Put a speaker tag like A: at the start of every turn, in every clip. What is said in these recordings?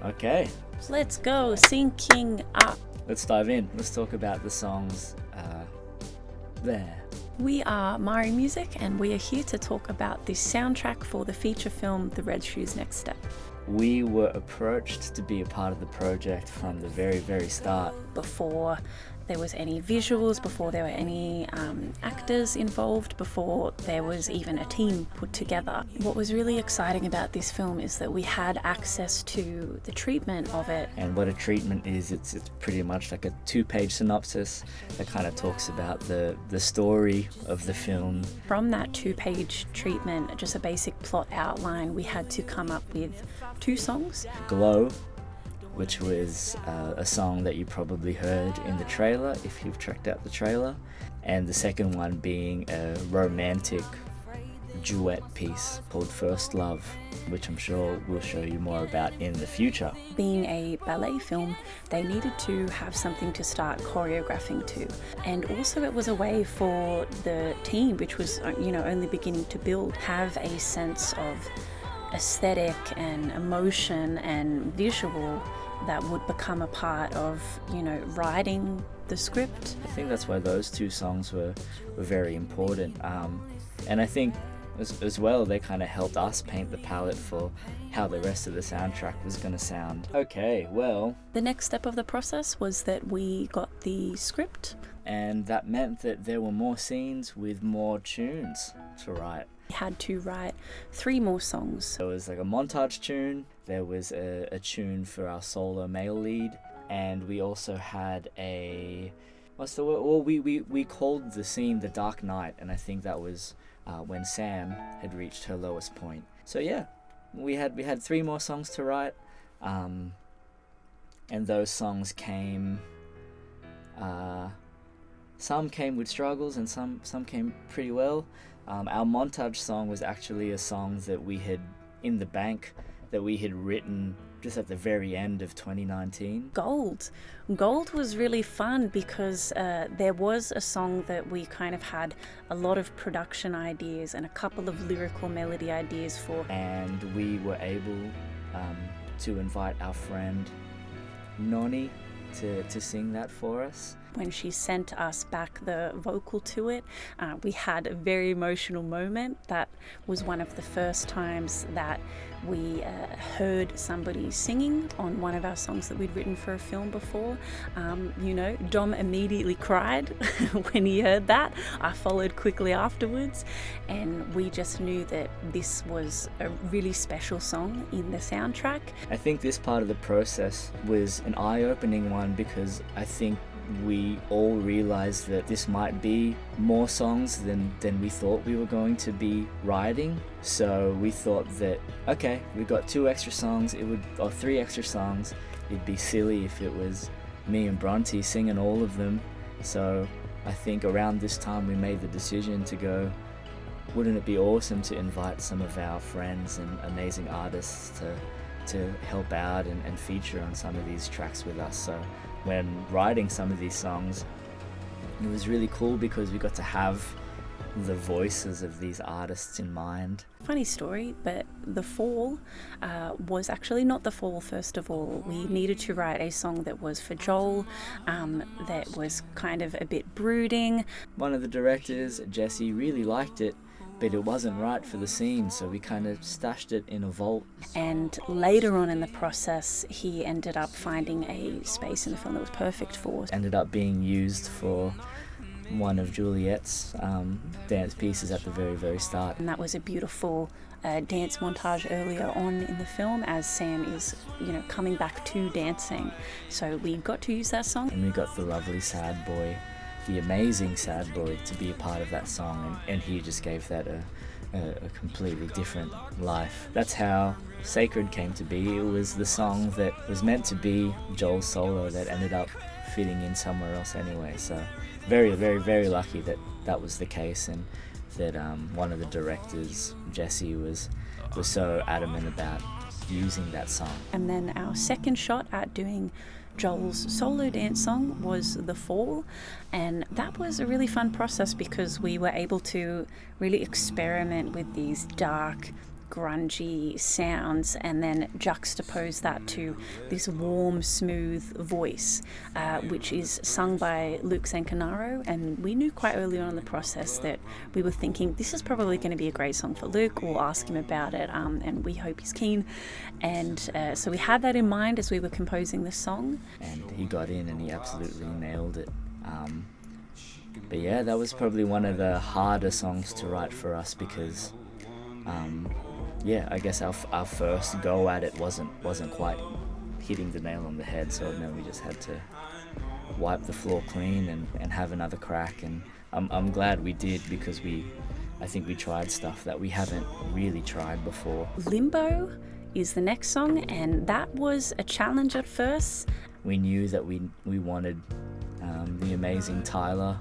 A: Okay,
B: Let's go, syncing up.
A: let's dive in. Let's talk about the songs there.
B: We are Maree Music, and we are here to talk about the soundtrack for the feature film The Red Shoes Next Step.
A: We were approached to be a part of the project from the very, very start.
B: Before there was any visuals, before there were any actors involved, before there was even a team put together. What was really exciting about this film is that we had access to the treatment of it.
A: And what a treatment is, it's pretty much like a 2-page synopsis that kind of talks about the story of the film.
B: From that 2-page treatment, just a basic plot outline, we had to come up with 2 songs.
A: Glow, which was a song that you probably heard in the trailer if you've checked out the trailer, and the second one being a romantic duet piece called First Love, which I'm sure we'll show you more about in the future.
B: Being a ballet film, they needed to have something to start choreographing to, and also it was a way for the team, which was only beginning to build, have a sense of aesthetic and emotion and visual that would become a part of writing the script.
A: I think that's why those 2 songs were very important, and I think as well they kind of helped us paint the palette for how the rest of the soundtrack was going to sound. Okay, well,
B: the next step of the process was that we got the script,
A: and that meant that there were more scenes with more tunes to write.
B: We had to write 3 more songs.
A: There was like a montage tune, there was a tune for our solo male lead, and we also had a, what's the word? Well, we called the scene The Dark Night, and I think that was when Sam had reached her lowest point. So yeah, we had 3 more songs to write, and those songs came, some came with struggles and some came pretty well. Our montage song was actually a song that we had in the bank, that we had written just at the very end of 2019.
B: Gold was really fun because there was a song that we kind of had a lot of production ideas and a couple of lyrical melody ideas for.
A: And we were able to invite our friend Noni to sing that for us.
B: When she sent us back the vocal to it, we had a very emotional moment. That was one of the first times that we heard somebody singing on one of our songs that we'd written for a film before. Dom immediately cried when he heard that. I followed quickly afterwards, and we just knew that this was a really special song in the soundtrack.
A: I think this part of the process was an eye-opening one, because I think we all realized that this might be more songs than we thought we were going to be writing. So we thought that, okay, we got 2 extra songs, or 3 extra songs. It'd be silly if it was me and Bronte singing all of them. So I think around this time we made the decision to go, wouldn't it be awesome to invite some of our friends and amazing artists to help out and feature on some of these tracks with us. So when writing some of these songs, it was really cool because we got to have the voices of these artists in mind.
B: Funny story, but The Fall was actually not The Fall first of all. We needed to write a song that was for Joel, that was kind of a bit brooding.
A: One of the directors, Jesse, really liked it, but it wasn't right for the scene, so we kind of stashed it in a vault.
B: And later on in the process, he ended up finding a space in the film that was perfect for us.
A: Ended up being used for one of Juliet's dance pieces at the very, very start.
B: And that was a beautiful dance montage earlier on in the film as Sam is, coming back to dancing. So we got to use that song.
A: And we got the lovely Sad Boy, the amazing Sad Boy, to be a part of that song, and he just gave that a completely different life. That's how Sacred came to be. It was the song that was meant to be Joel's solo that ended up fitting in somewhere else anyway. So very, very, very lucky that that was the case, and that one of the directors, Jesse, was so adamant about using that song.
B: And then our second shot at doing Joel's solo dance song was The Fall, and that was a really fun process because we were able to really experiment with these dark, grungy sounds and then juxtapose that to this warm, smooth voice, which is sung by Luke Zancanaro. And we knew quite early on in the process that we were thinking this is probably going to be a great song for Luke. We'll ask him about it, and we hope he's keen. And so we had that in mind as we were composing the song.
A: And he got in and he absolutely nailed it. But yeah, that was probably one of the harder songs to write for us because, I guess our first go at it wasn't quite hitting the nail on the head. So then we just had to wipe the floor clean and have another crack. And I'm glad we did because I think we tried stuff that we haven't really tried before.
B: Limbo is the next song, and that was a challenge at first.
A: We knew that we wanted the amazing Tyler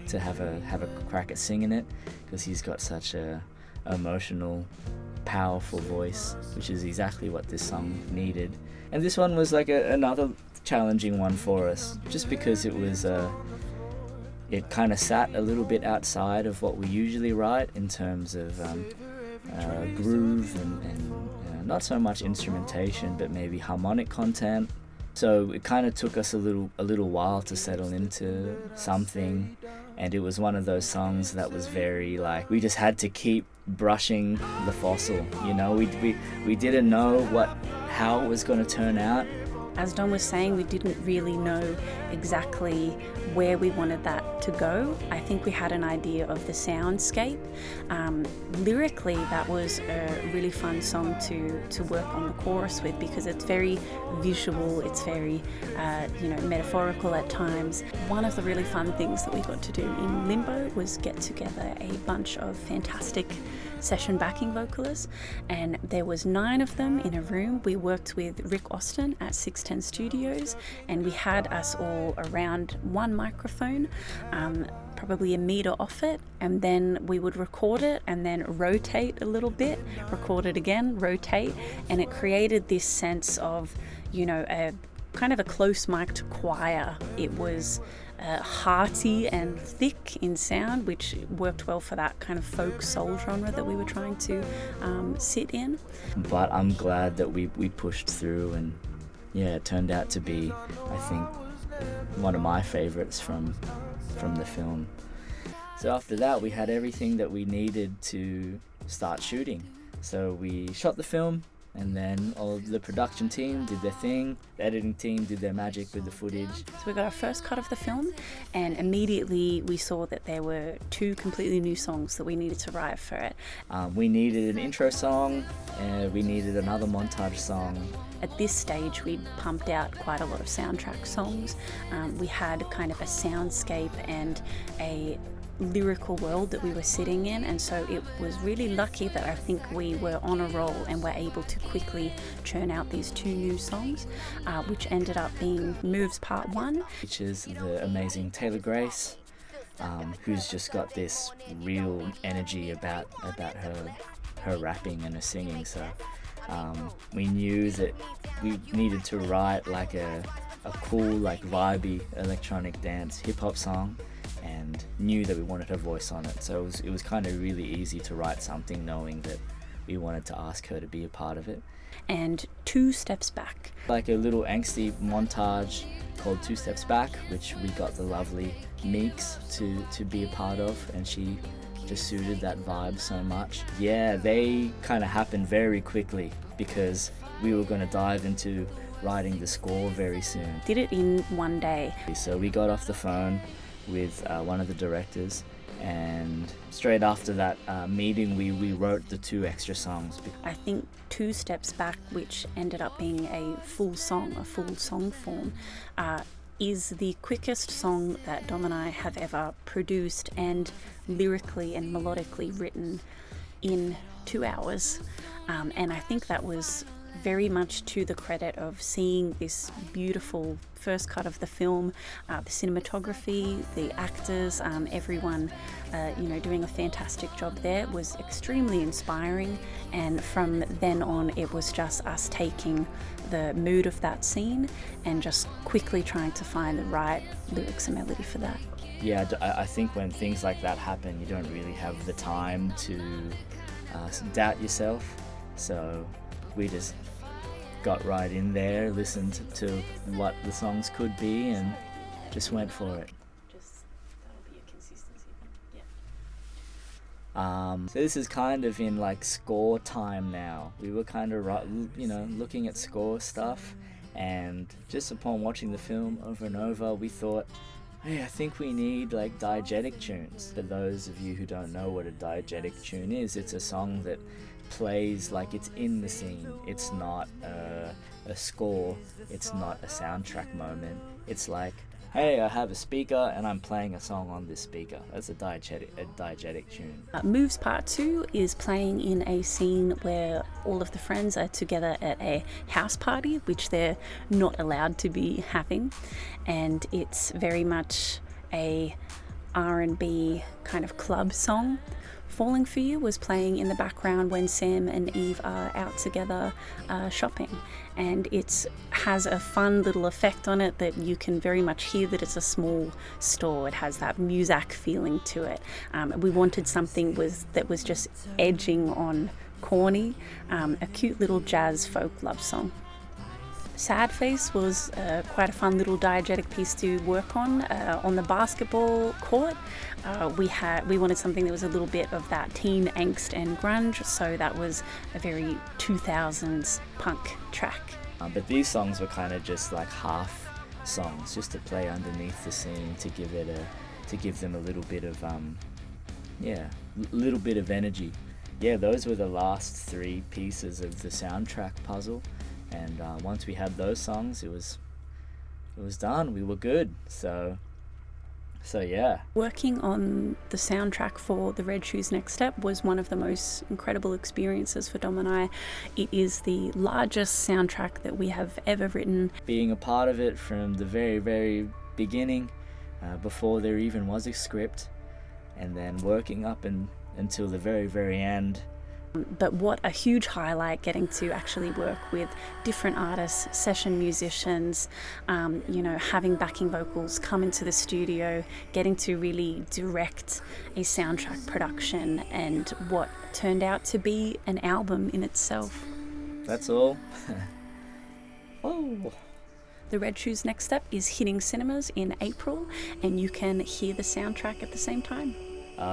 A: to have a crack at singing it because he's got such a emotional, powerful voice, which is exactly what this song needed. And this one was like another challenging one for us, just because it kind of sat a little bit outside of what we usually write in terms of groove and not so much instrumentation, but maybe harmonic content. So it kind of took us a little while to settle into something, and it was one of those songs that was very like we just had to keep brushing the fossil. You know, we didn't know how it was going to turn out.
B: As Dom was saying, we didn't really know exactly where we wanted that to go. I think we had an idea of the soundscape. Lyrically, that was a really fun song to work on the chorus with because it's very visual, it's very metaphorical at times. One of the really fun things that we got to do in Limbo was get together a bunch of fantastic session backing vocalists, and there was 9 of them in a room. We worked with Rick Austin at 610 Studios, and we had us all around one microphone, probably a meter off it, and then we would record it and then rotate a little bit, record it again, rotate, and it created this sense of, a kind of a close mic'd choir. It was hearty and thick in sound, which worked well for that kind of folk soul genre that we were trying to sit in.
A: But I'm glad that we pushed through, and it turned out to be, I think, one of my favorites from the film. So after that, we had everything that we needed to start shooting. So we shot the film, and then all of the production team did their thing, the editing team did their magic with the footage.
B: So we got our first cut of the film, and immediately we saw that there were 2 completely new songs that we needed to write for it.
A: We needed an intro song, and we needed another montage song.
B: At this stage, we'd pumped out quite a lot of soundtrack songs. We had kind of a soundscape and a lyrical world that we were sitting in, and so it was really lucky that I think we were on a roll and were able to quickly churn out these 2 new songs, which ended up being Moves Part 1,
A: which is the amazing Taylor Grace, who's just got this real energy about her rapping and her singing. So we knew that we needed to write like a cool, like vibey electronic dance hip hop song, and knew that we wanted her voice on it. So it was kind of really easy to write something knowing that we wanted to ask her to be a part of it.
B: And 2 Steps Back.
A: Like a little angsty montage called 2 Steps Back, which we got the lovely Meeks to be a part of, and she just suited that vibe so much. Yeah, they kind of happened very quickly because we were going to dive into writing the score very soon.
B: Did it in one day.
A: So we got off the phone with one of the directors, and straight after that meeting we wrote the 2 extra songs.
B: I think 2 Steps Back, which ended up being a full song form, is the quickest song that Dom and I have ever produced and lyrically and melodically written in 2 hours. And I think that was very much to the credit of seeing this beautiful first cut of the film, the cinematography, the actors, everyone doing a fantastic job there was extremely inspiring. And from then on, it was just us taking the mood of that scene and just quickly trying to find the right lyrics and melody for that.
A: Yeah, I think when things like that happen, you don't really have the time to doubt yourself. So we just got right in there, listened to what the songs could be, and just went for it.
B: That'll be a consistency.
A: So this is kind of in like score time now. We were kind of, looking at score stuff, and just upon watching the film over and over, we thought, hey, I think we need like diegetic tunes. For those of you who don't know what a diegetic tune is, it's a song that plays like it's in the scene. It's not a score, it's not a soundtrack moment. It's like, hey, I have a speaker and I'm playing a song on this speaker. That's a diegetic tune.
B: Moves Part 2 is playing in a scene where all of the friends are together at a house party, which they're not allowed to be having, and it's very much a R&B kind of club song. Falling For You was playing in the background when Sam and Eve are out together shopping, and it has a fun little effect on it that you can very much hear that it's a small store. It has that Muzak feeling to it. We wanted something that was just edging on corny, a cute little jazz folk love song. Sad Face was quite a fun little diegetic piece to work on the basketball court. We wanted something that was a little bit of that teen angst and grunge, so that was a very 2000s punk track.
A: But these songs were kind of just like half songs, just to play underneath the scene, to give them a little bit of little bit of energy. Yeah, those were the last 3 pieces of the soundtrack puzzle. And once we had those songs, it was done. We were good. So yeah.
B: Working on the soundtrack for The Red Shoes Next Step was one of the most incredible experiences for Dom and I. It is the largest soundtrack that we have ever written.
A: Being a part of it from the very, very beginning, before there even was a script, and then working up until the very, very end.
B: But what a huge highlight, getting to actually work with different artists, session musicians, having backing vocals come into the studio, getting to really direct a soundtrack production and what turned out to be an album in itself.
A: That's all. Oh.
B: The Red Shoes Next Step is hitting cinemas in April, and you can hear the soundtrack at the same time.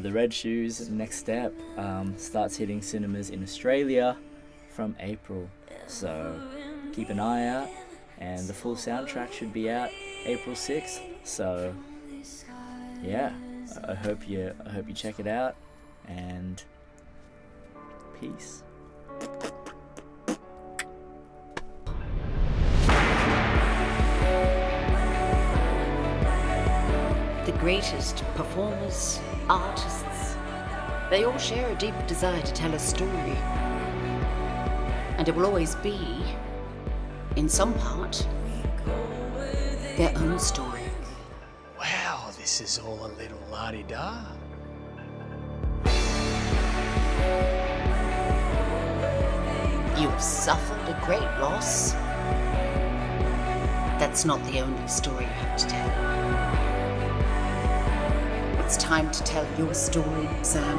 A: The Red Shoes Next Step starts hitting cinemas in Australia from April, so keep an eye out, and the full soundtrack should be out April 6th. So yeah, I hope you check it out, and peace.
C: The greatest performers, artists, they all share a deep desire to tell a story. And it will always be, in some part, their own story.
D: Wow, this is all a little la-di-da.
C: You have suffered a great loss. That's not the only story you have to tell. It's time to tell your story, Sam.